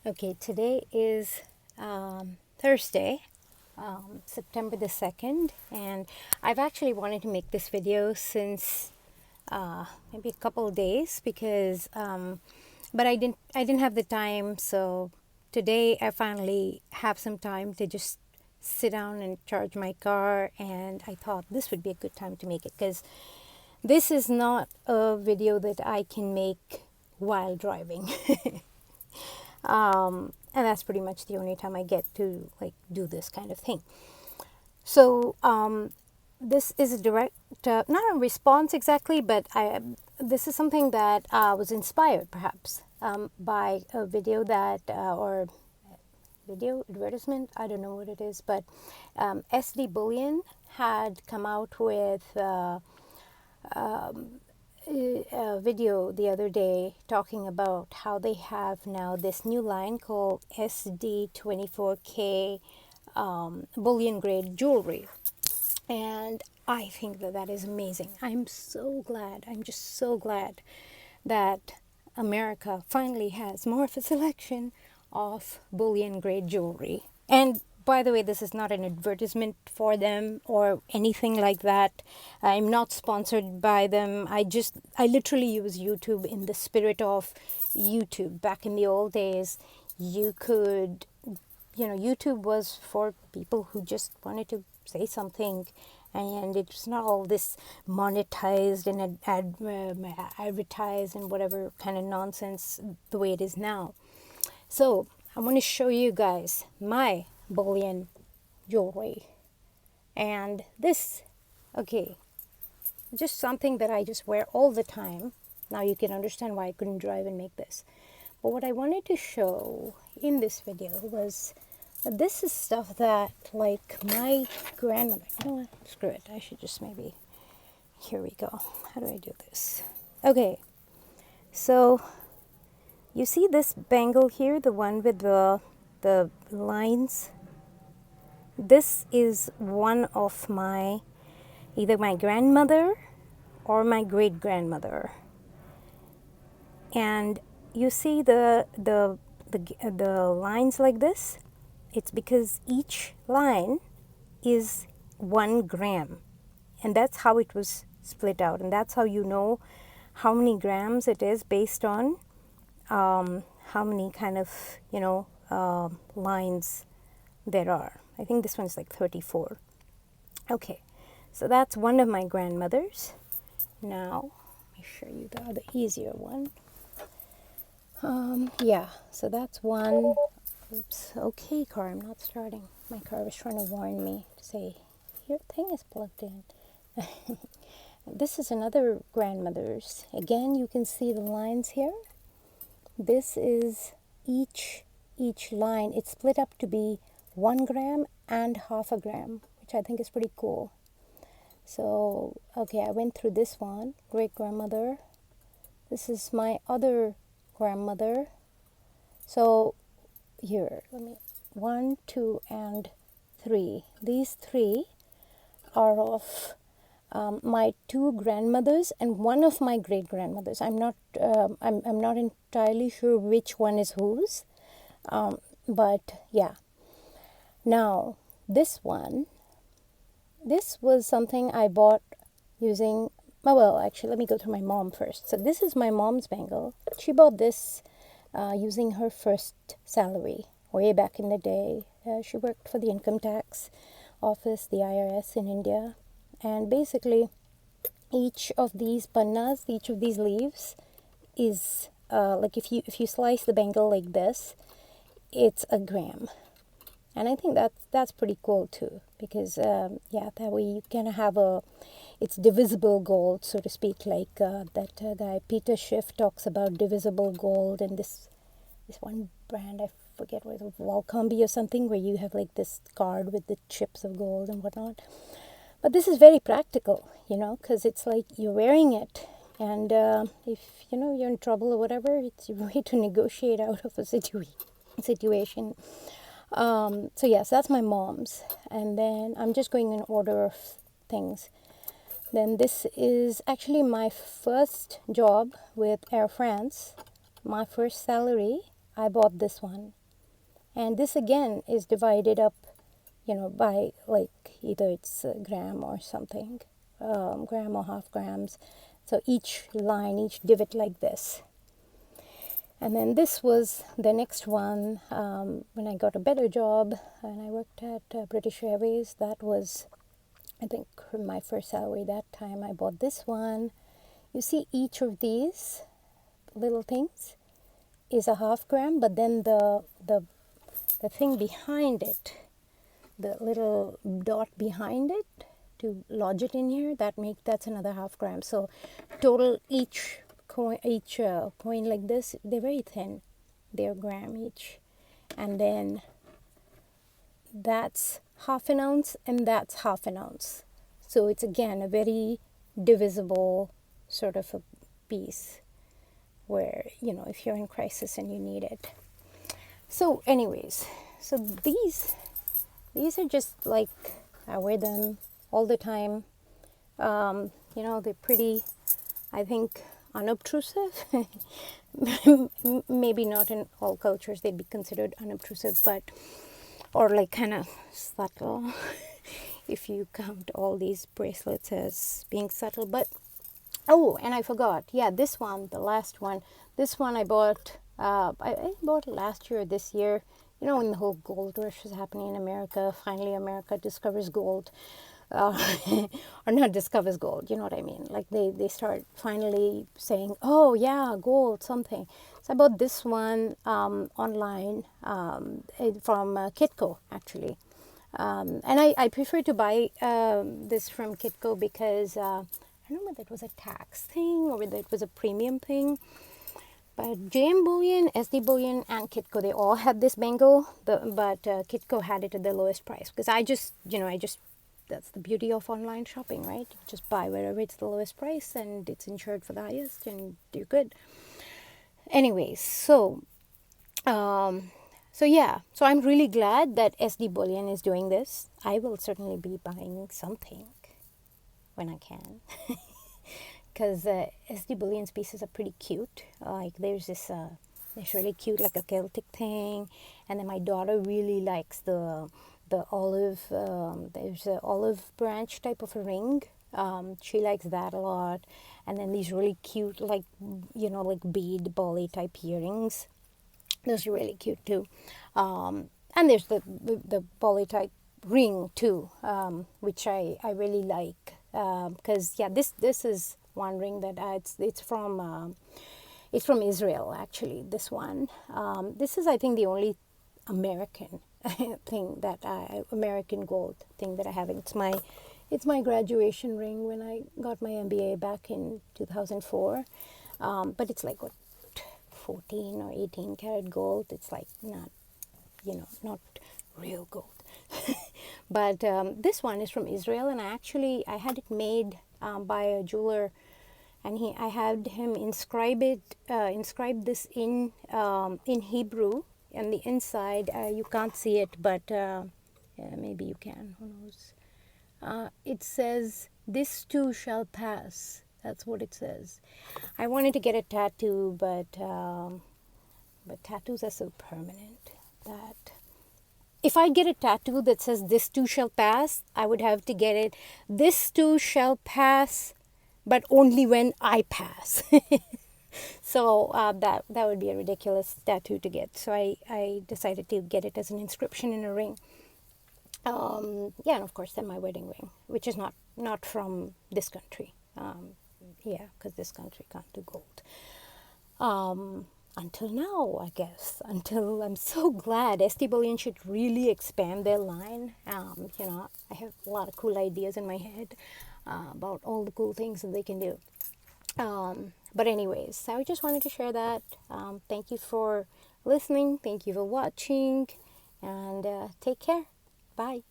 Okay, today is Thursday, September the 2nd, and I've actually wanted to make this video since maybe a couple of days because, but I didn't have the time. So today I finally have some time to just sit down and charge my car, and I thought this would be a good time to make it because this is not a video that I can make while driving. And that's pretty much the only time I get to like do this kind of thing. So this is a direct, not a response exactly, but this is something that was inspired perhaps by a video that or video advertisement. I don't know what it is, but SD Bullion had come out with a video the other day talking about how they have now this new line called SD24K bullion grade jewelry. And I think that that is amazing. I'm so glad. I'm just so glad that America finally has more of a selection of bullion grade jewelry. And by the way, this is not an advertisement for them or anything like that. I'm not sponsored by them. I literally use YouTube in the spirit of YouTube. Back in the old days, YouTube was for people who just wanted to say something, and it's not all this monetized and advertised and whatever kind of nonsense the way it is now. So I want to show you guys my bullion jewelry, and this, okay, just something that I just wear all the time. Now you can understand why I couldn't drive and make this. But what I wanted to show in this video was that this is stuff that like my grandmother, you know what, screw it, I should just maybe, here we go. How do I do this? Okay, so you see this bangle here, the one with the lines? This is one of either my grandmother or my great grandmother. And you see the lines like this? It's because each line is 1 gram, and that's how it was split out, and that's how you know how many grams it is based on how many kind of lines there are. I think this one's like 34. Okay, so that's one of my grandmothers. Now let me show you the other easier one. Yeah, so that's one. Oops. Okay, car, I'm not starting. My car was trying to warn me to say, your thing is plugged in. This is another grandmother's. Again, you can see the lines here. This is each line. It's split up to be 1 gram and half a gram, which I think is pretty cool. So, okay, I went through this one, great grandmother. This is my other grandmother. So here, let me 1, 2, and 3. These 3 are of my 2 grandmothers and one of my great grandmothers. I'm not entirely sure which one is whose, but yeah. Now this one, this was something I bought using. Well, actually, let me go through my mom first. So this is my mom's bangle. She bought this using her first salary way back in the day. She worked for the income tax office, the IRS in India, and basically each of these pannas, each of these leaves is like if you slice the bangle like this, it's a gram. And I think that's pretty cool too, because yeah, that way you can have it's divisible gold, so to speak, like that guy Peter Schiff talks about divisible gold, and this one brand, I forget what it was, Valcombi or something, where you have like this card with the chips of gold and whatnot. But this is very practical, because it's like you're wearing it, and if you're in trouble or whatever, it's a way to negotiate out of a situation. So yes, that's my mom's, and then I'm just going in order of things. Then this is actually my first job with Air France, my first salary. I bought this one. And this again is divided up, by like either it's a gram or something, gram or half grams. So each line, each divot like this. And then this was the next one when I got a better job and I worked at British Airways. That was, I think, my first salary that time. I bought this one. You see, each of these little things is a half gram, but then the thing behind it, the little dot behind it to lodge it in here, that's another half gram. So total each coin like this, they're very thin, they're a gram each, and then that's half an ounce and that's half an ounce. So it's again a very divisible sort of a piece where, if you're in crisis and you need it. So anyways, so these are just like, I wear them all the time. They're pretty, I think, unobtrusive. Maybe not in all cultures they'd be considered unobtrusive, but, or like kind of subtle, if you count all these bracelets as being subtle. But, oh, and I forgot, yeah, this one, the last one, this one I bought, I bought it last year or this year, when the whole gold rush was happening in America. Finally, America discovers gold. Or not discovers gold, you know what I mean? Like they start finally saying, oh yeah, gold, something. So I bought this one online from Kitco, actually. And I prefer to buy this from Kitco because I don't know whether it was a tax thing or whether it was a premium thing. But JM Bullion, SD Bullion, and Kitco, they all had this bangle, but Kitco had it at the lowest price. Because I just, that's the beauty of online shopping, right? You just buy wherever it's the lowest price and it's insured for the highest and you're good. Anyways, so yeah, so I'm really glad that SD Bullion is doing this. I will certainly be buying something when I can. Because SD Bullion's pieces are pretty cute. Like there's this, it's really cute, like a Celtic thing. And then my daughter really likes the olive, there's an olive branch type of a ring. She likes that a lot. And then these really cute, like, like bead bolly type earrings. Those are really cute too. And there's the bolly type ring too, which I really like. Because, yeah, this is one ring that it's from Israel, actually, this one. This is, I think, the only American thing American gold thing that I have. It's my graduation ring when I got my MBA back in 2004. But it's like, what, 14 or 18 karat gold. It's like not real gold. But this one is from Israel, and I had it made by a jeweler, and I had him inscribe this in Hebrew, and the inside you can't see it, but yeah, maybe you can. Who knows? It says, "This too shall pass." That's what it says. I wanted to get a tattoo, but tattoos are so permanent that if I get a tattoo that says "This too shall pass," I would have to get it, "This too shall pass, but only when I pass." So that would be a ridiculous tattoo to get. So I decided to get it as an inscription in a ring. Yeah, and of course then my wedding ring, which is not from this country. Yeah, because this country can't do gold. Until now, I guess. Until I'm so glad SD Bullion should really expand their line. I have a lot of cool ideas in my head about all the cool things that they can do. But anyways, so I just wanted to share that. Thank you for listening. Thank you for watching. And take care. Bye.